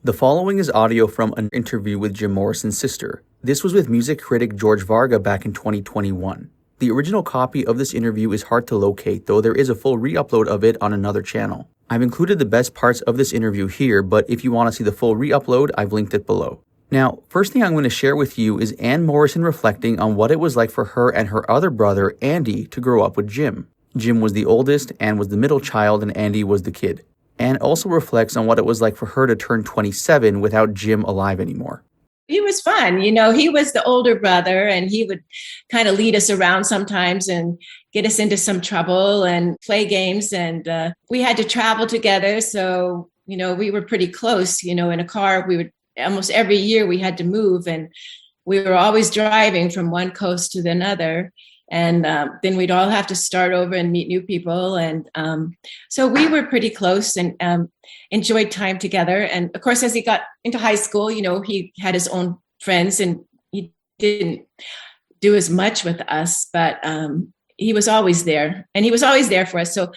The following is audio from an interview with Jim Morrison's sister. This was with music critic George Varga back in 2021. The original copy of this interview is hard to locate, though there is a full re-upload of it on another channel. I've included the best parts of this interview here, but if you want to see the full re-upload, I've linked it below. Now, first thing I'm going to share with you is Ann Morrison reflecting on what it was like for her and her other brother, Andy, to grow up with Jim. Jim was the oldest, Ann was the middle child, and Andy was the kid. Ann also reflects on what it was like for her to turn 27 without Jim alive anymore. He was fun. You know, he was the older brother and he would kind of lead us around sometimes and get us into some trouble and play games. And we had to travel together. So, you know, we were pretty close, you know, in a car. We would almost every year we had to move and we were always driving from one coast to another. And then we'd all have to start over and meet new people. And so we were pretty close and enjoyed time together. And of course, as he got into high school, you know, he had his own friends and he didn't do as much with us, but he was always there and he was always there for us. So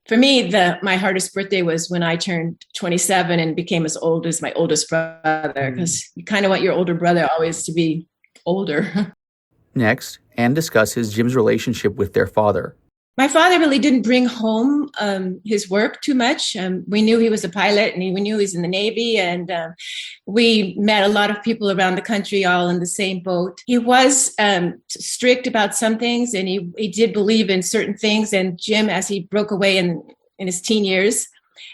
for me, my hardest birthday was when I turned 27 and became as old as my oldest brother, because you kind of want your older brother always to be older. Next, Ann discusses Jim's relationship with their father. My father really didn't bring home his work too much. We knew he was a pilot and we knew he was in the Navy, and we met a lot of people around the country all in the same boat. He was strict about some things and he did believe in certain things. And Jim, as he broke away in his teen years,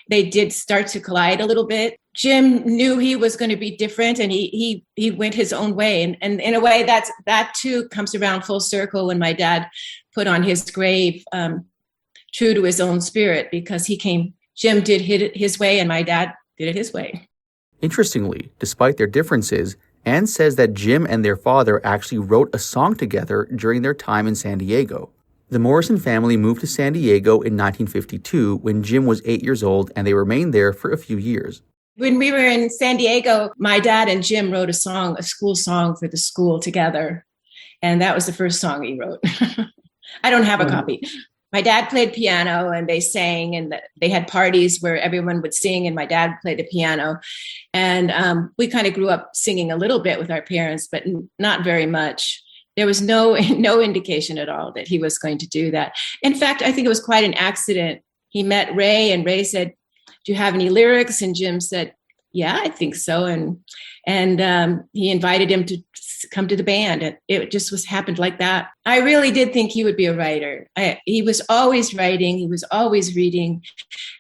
they did start to collide a little bit. Jim knew he was going to be different and he went his own way. And in a way that too comes around full circle when my dad put on his grave, true to his own spirit, because Jim did it his way and my dad did it his way. Interestingly, despite their differences, Ann says that Jim and their father actually wrote a song together during their time in San Diego. The Morrison family moved to San Diego in 1952 when Jim was 8 years old, and they remained there for a few years. When we were in San Diego, my dad and Jim wrote a school song for the school together. And that was the first song he wrote. I don't have a copy. My dad played piano and they sang, and they had parties where everyone would sing and my dad played the piano. And we kind of grew up singing a little bit with our parents, but not very much. There was no indication at all that he was going to do that. In fact, I think it was quite an accident. He met Ray and Ray said, "Do you have any lyrics?" And Jim said, "Yeah, I think so." And he invited him to come to the band. And it just happened like that. I really did think he would be a writer. He was always writing. He was always reading.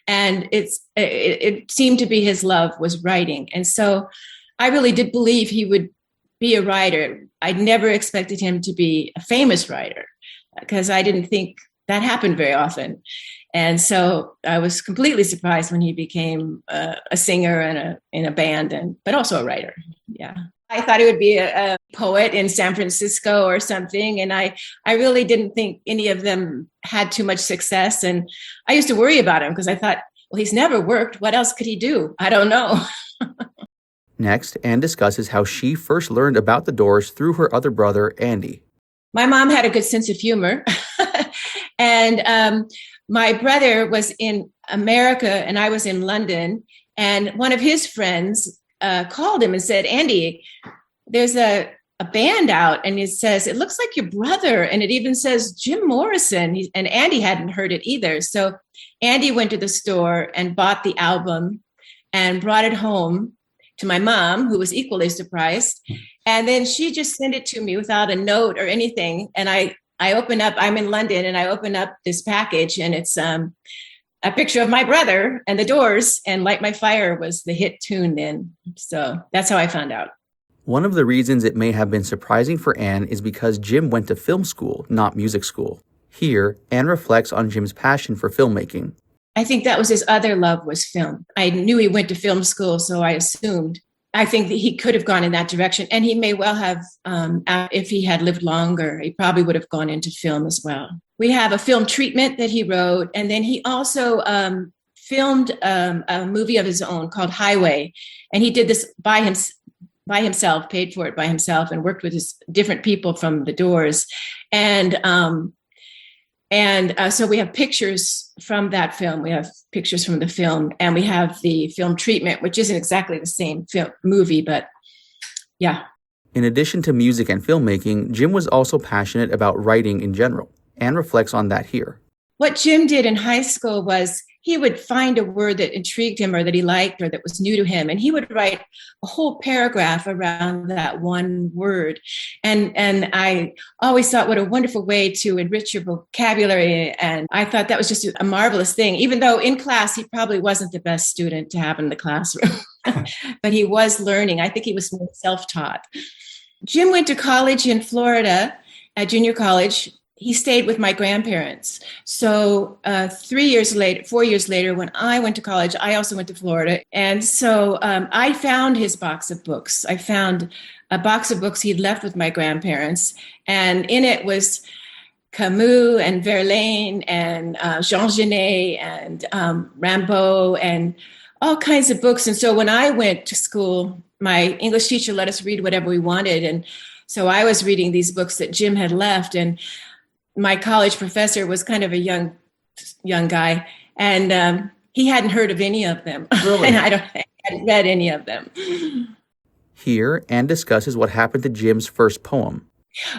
And it seemed to be his love was writing. And so I really did believe he would be a writer. I never expected him to be a famous writer because I didn't think that happened very often. And so I was completely surprised when he became a singer and in a band, but also a writer. Yeah. I thought he would be a poet in San Francisco or something. And I really didn't think any of them had too much success. And I used to worry about him because I thought, well, he's never worked. What else could he do? I don't know. Next, Ann discusses how she first learned about the Doors through her other brother, Andy. My mom had a good sense of humor. And my brother was in America and I was in London. And one of his friends called him and said, "Andy, there's a band out." And it says, "It looks like your brother." And it even says Jim Morrison. And Andy hadn't heard it either. So Andy went to the store and bought the album and brought it home to my mom, who was equally surprised. And then she just sent it to me without a note or anything. And I open up, I'm in London, and I open up this package and it's a picture of my brother and the Doors, and Light My Fire was the hit tune then. So that's how I found out. One of the reasons it may have been surprising for Ann is because Jim went to film school, not music school. Here, Ann reflects on Jim's passion for filmmaking. I think that was his other love, was film. I knew he went to film school, so I think that he could have gone in that direction. And he may well have, if he had lived longer, he probably would have gone into film as well. We have a film treatment that he wrote. And then he also filmed a movie of his own called Highway. And he did this by himself, paid for it by himself, and worked with different people from the Doors. And And so we have pictures from that film. We have pictures from the film, and we have the film treatment, which isn't exactly the same movie, but yeah. In addition to music and filmmaking, Jim was also passionate about writing in general, and reflects on that here. What Jim did in high school was he would find a word that intrigued him or that he liked or that was new to him, and he would write a whole paragraph around that one word. And I always thought what a wonderful way to enrich your vocabulary. And I thought that was just a marvelous thing, even though in class he probably wasn't the best student to have in the classroom, but he was learning. I think he was self-taught. Jim went to college in Florida, at junior college. He stayed with my grandparents. So 4 years later, when I went to college, I also went to Florida. And so I found his box of books. I found a box of books he'd left with my grandparents. And in it was Camus and Verlaine and Jean Genet and Rimbaud and all kinds of books. And so when I went to school, my English teacher let us read whatever we wanted. And so I was reading these books that Jim had left. And my college professor was kind of a young guy, and he hadn't heard of any of them. Really? And I hadn't read any of them. Here, Anne discusses what happened to Jim's first poem.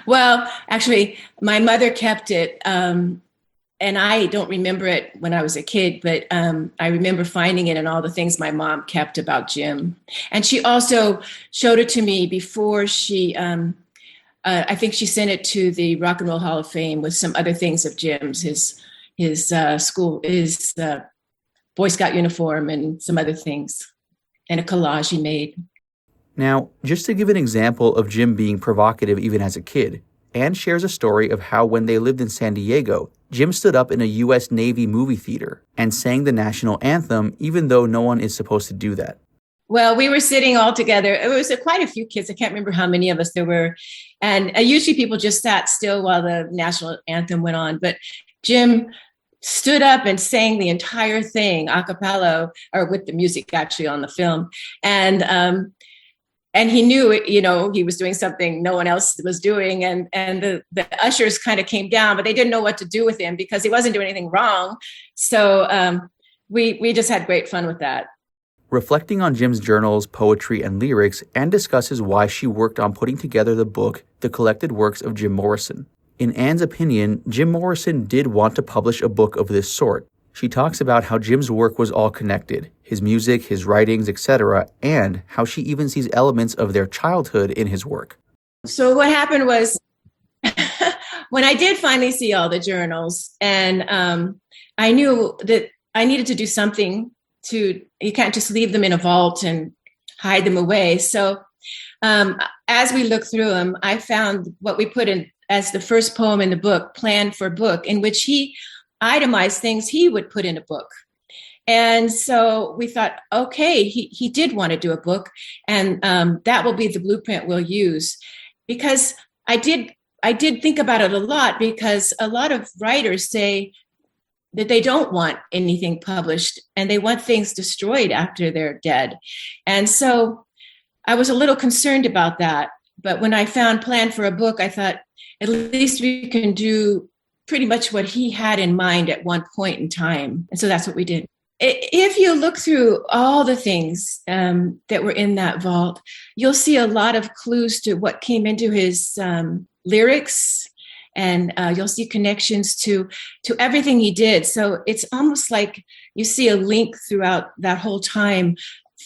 Well, actually, my mother kept it, and I don't remember it when I was a kid, but I remember finding it in all the things my mom kept about Jim. And she also showed it to me before she... I think she sent it to the Rock and Roll Hall of Fame with some other things of Jim's, his school, his Boy Scout uniform and some other things, and a collage he made. Now, just to give an example of Jim being provocative even as a kid, Anne shares a story of how when they lived in San Diego, Jim stood up in a U.S. Navy movie theater and sang the national anthem, even though no one is supposed to do that. Well, we were sitting all together. It was quite a few kids. I can't remember how many of us there were. And usually people just sat still while the national anthem went on. But Jim stood up and sang the entire thing a cappella, or with the music actually on the film. And he knew, he was doing something no one else was doing. And the ushers kind of came down, but they didn't know what to do with him because he wasn't doing anything wrong. So we just had great fun with that. Reflecting on Jim's journals, poetry, and lyrics, Anne discusses why she worked on putting together the book, The Collected Works of Jim Morrison. In Anne's opinion, Jim Morrison did want to publish a book of this sort. She talks about how Jim's work was all connected, his music, his writings, etc., and how she even sees elements of their childhood in his work. So what happened was, when I did finally see all the journals, and I knew that I needed to do something you can't just leave them in a vault and hide them away. So as we looked through them, I found what we put in as the first poem in the book, Plan for Book, in which he itemized things he would put in a book. And so we thought, okay, he did want to do a book, and that will be the blueprint we'll use. Because I did think about it a lot, because a lot of writers say that they don't want anything published and they want things destroyed after they're dead. And so I was a little concerned about that. But when I found Plan for a Book, I thought, at least we can do pretty much what he had in mind at one point in time. And so that's what we did. If you look through all the things that were in that vault, you'll see a lot of clues to what came into his lyrics, and you'll see connections to everything he did. So it's almost like you see a link throughout that whole time,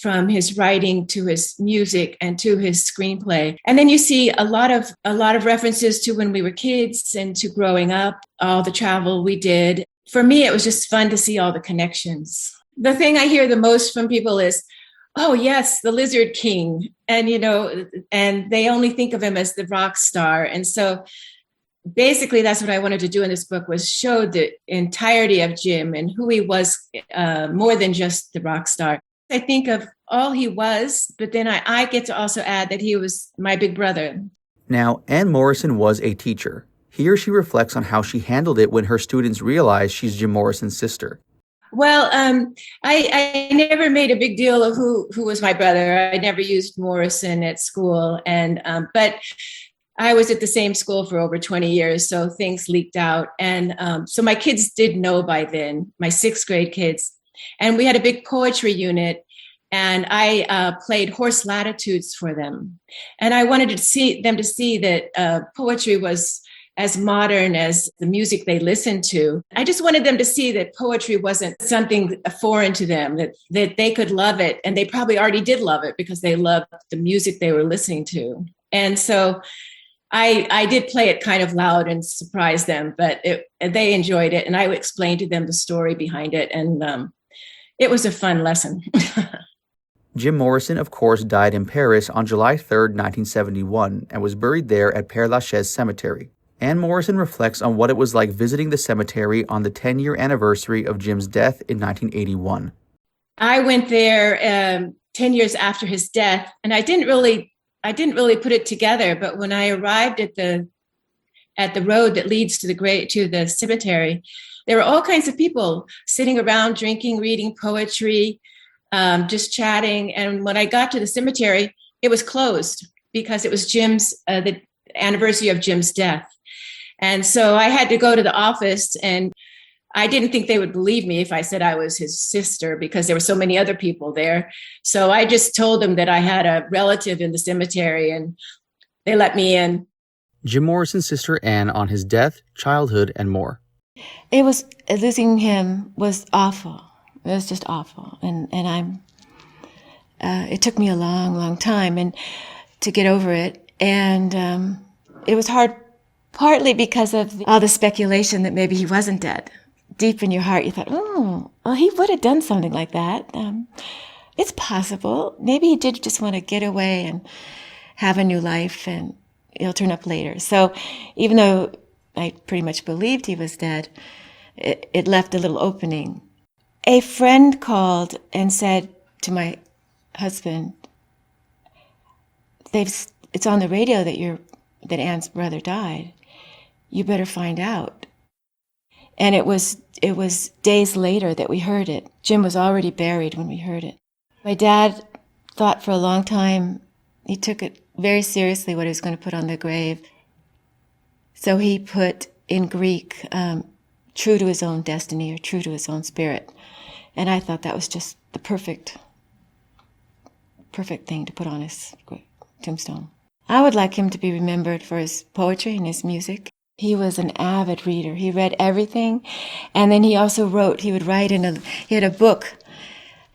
from his writing to his music and to his screenplay. And then you see a lot of references to when we were kids and to growing up, all the travel we did. For me, it was just fun to see all the connections. The thing I hear the most from people is, oh, yes, the Lizard King. And, and they only think of him as the rock star. And so basically that's what I wanted to do in this book, was show the entirety of Jim and who he was, more than just the rock star. I think of all he was, but then I get to also add that he was my big brother. Now, Anne Morrison was a teacher. Here she reflects on how she handled it when her students realized she's Jim Morrison's sister. Well, I never made a big deal of who was my brother. I never used Morrison at school, but I was at the same school for over 20 years, so things leaked out. And so my kids did know by then, my sixth grade kids. And we had a big poetry unit, and I played Horse Latitudes for them. And I wanted to see them to see that poetry was as modern as the music they listened to. I just wanted them to see that poetry wasn't something foreign to them, that they could love it. And they probably already did love it because they loved the music they were listening to. And so I did play it kind of loud and surprise them, but they enjoyed it. And I explained to them the story behind it. And it was a fun lesson. Jim Morrison, of course, died in Paris on July 3rd, 1971, and was buried there at Père Lachaise Cemetery. Anne Morrison reflects on what it was like visiting the cemetery on the 10-year anniversary of Jim's death in 1981. I went there 10 years after his death, and I didn't really put it together. But when I arrived at the road that leads to the cemetery, there were all kinds of people sitting around, drinking, reading poetry, just chatting. And when I got to the cemetery, it was closed because it was the anniversary of Jim's death. And so I had to go to the office, and I didn't think they would believe me if I said I was his sister because there were so many other people there. So I just told them that I had a relative in the cemetery, and they let me in. Jim Morrison's sister Anne on his death, childhood, and more. Losing him was awful. It was just awful. And it took me a long, long time to get over it. And it was hard, partly because of all the speculation that maybe he wasn't dead. Deep in your heart, you thought, oh, well, he would have done something like that. It's possible. Maybe he did just want to get away and have a new life, and he'll turn up later. So even though I pretty much believed he was dead, it left a little opening. A friend called and said to my husband, it's on the radio that Anne's brother died. You better find out. And it was days later that we heard it. Jim was already buried when we heard it. My dad thought for a long time, he took it very seriously what he was going to put on the grave. So he put in Greek, true to his own destiny or true to his own spirit. And I thought that was just the perfect thing to put on his tombstone. I would like him to be remembered for his poetry and his music. He was an avid reader. He read everything. And then he also wrote. He would write he had a book.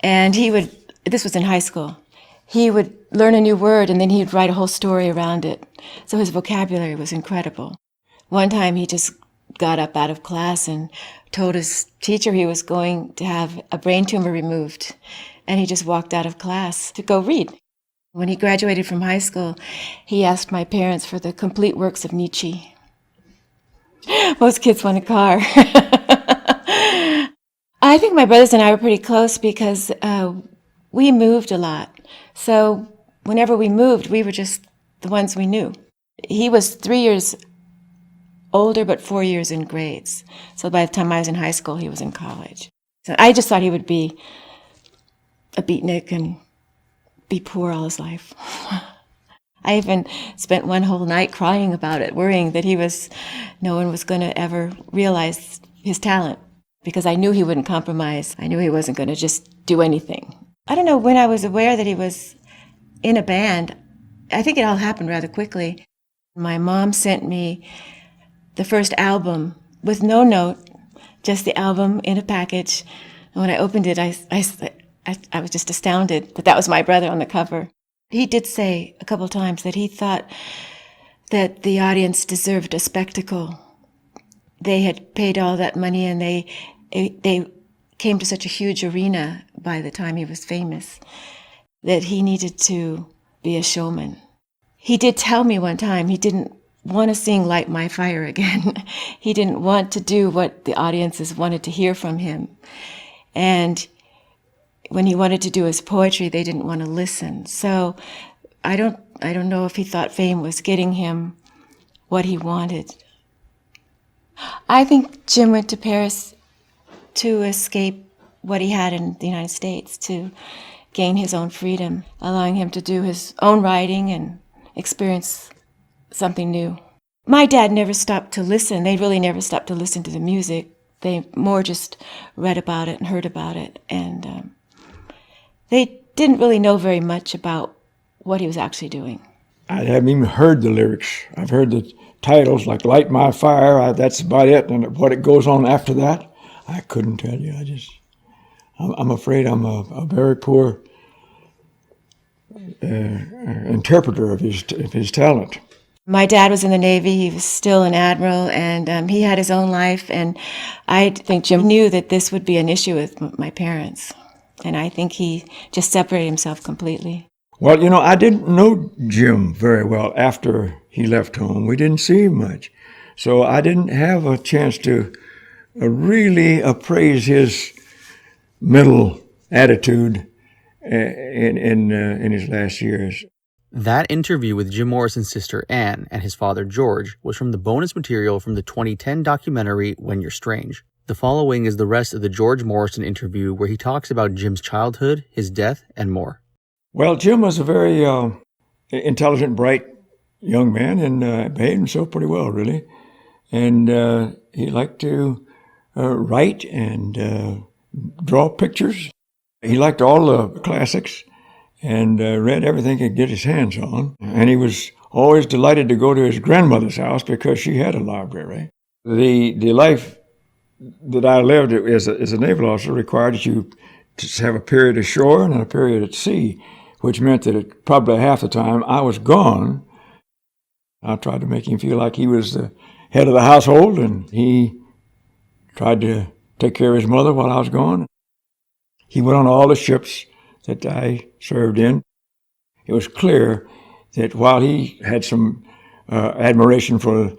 And this was in high school. He would learn a new word, and then he'd write a whole story around it. So his vocabulary was incredible. One time he just got up out of class and told his teacher he was going to have a brain tumor removed. And he just walked out of class to go read. When he graduated from high school, he asked my parents for the complete works of Nietzsche. Most kids want a car. I think my brothers and I were pretty close because we moved a lot. So whenever we moved, we were just the ones we knew. He was 3 years older, but 4 years in grades. So by the time I was in high school, he was in college. So I just thought he would be a beatnik and be poor all his life. I even spent one whole night crying about it, worrying that no one was going to ever realize his talent, because I knew he wouldn't compromise. I knew he wasn't going to just do anything. I don't know when I was aware that he was in a band. I think it all happened rather quickly. My mom sent me the first album with no note, just the album in a package. And when I opened it, I was just astounded that was my brother on the cover. He did say a couple times that he thought that the audience deserved a spectacle. They had paid all that money, and they came to such a huge arena by the time he was famous that he needed to be a showman. He did tell me one time he didn't want to sing Light My Fire again. He didn't want to do what the audiences wanted to hear from him. And when he wanted to do his poetry, they didn't want to listen. So I don't know if he thought fame was getting him what he wanted. I think Jim went to Paris to escape what he had in the United States, to gain his own freedom, allowing him to do his own writing and experience something new. My dad never stopped to listen. They really never stopped to listen to the music. They more just read about it and heard about it. And they didn't really know very much about what he was actually doing. I haven't even heard the lyrics. I've heard the titles like Light My Fire. That's about it. And what it goes on after that, I couldn't tell you. I'm afraid I'm a very poor interpreter of his talent. My dad was in the Navy. He was still an admiral, and he had his own life. And I think Jim knew that this would be an issue with my parents. And I think he just separated himself completely. Well, I didn't know Jim very well after he left home. We didn't see him much. So I didn't have a chance to really appraise his mental attitude in his last years. That interview with Jim Morrison's sister Ann and his father George was from the bonus material from the 2010 documentary When You're Strange. The following is the rest of the George Morrison interview where he talks about Jim's childhood, his death, and more. Well, Jim was a very intelligent, bright young man and behaved himself pretty well, really. And he liked to write and draw pictures. He liked all the classics and read everything he could get his hands on. And he was always delighted to go to his grandmother's house because she had a library. The life that I lived as a naval officer required that you to have a period ashore and a period at sea, which meant that probably half the time I was gone. I tried to make him feel like he was the head of the household, and he tried to take care of his mother while I was gone. He went on all the ships that I served in. It was clear that while he had some admiration for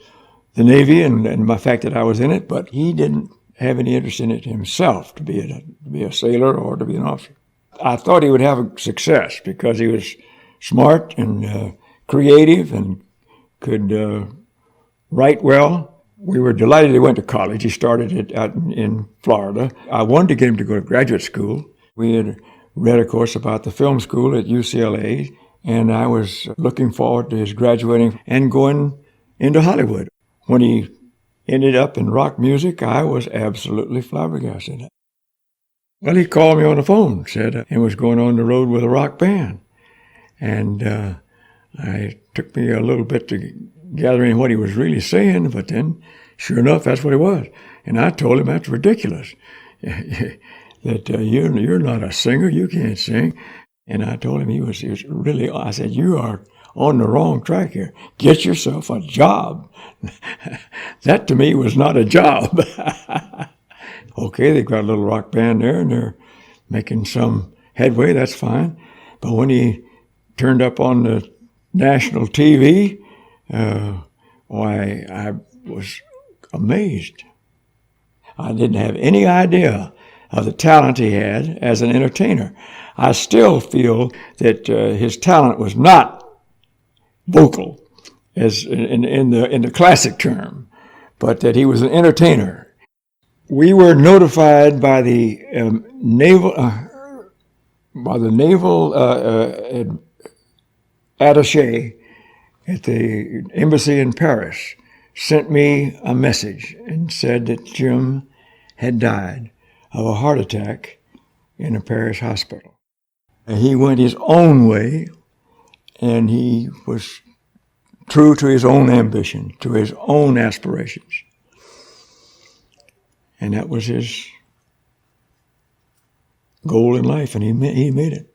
the Navy and the fact that I was in it, but he didn't have any interest in it himself to be a sailor or to be an officer. I thought he would have success because he was smart and creative and could write well. We were delighted he went to college. He started it out in Florida. I wanted to get him to go to graduate school. We had read, of course, about the film school at UCLA, and I was looking forward to his graduating and going into Hollywood. When he ended up in rock music, I was absolutely flabbergasted. Well, he called me on the phone, said he was going on the road with a rock band. And it took me a little bit to gather in what he was really saying, but then, sure enough, that's what it was. And I told him that's ridiculous, that you're not a singer, you can't sing. And I told him he was really, I said, you are on the wrong track here. Get yourself a job. That to me was not a job. Okay, they've got a little rock band there and they're making some headway, that's fine. But when he turned up on the national TV, I was amazed. I didn't have any idea of the talent he had as an entertainer. I still feel that his talent was not vocal, as in the classic term, but that he was an entertainer. We were notified by the naval attaché at the embassy in Paris, sent me a message and said that Jim had died of a heart attack in a Paris hospital. He went his own way, and he was true to his own ambition, to his own aspirations. And that was his goal in life, and he made it.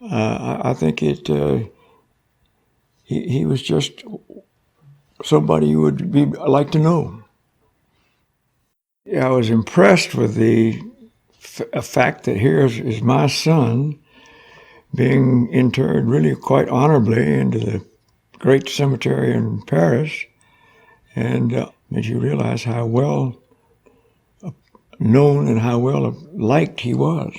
I think he was just somebody you would like to know. I was impressed with the fact that here is my son being interred really quite honorably into the great cemetery in Paris, and made you realize how well known and how well liked he was.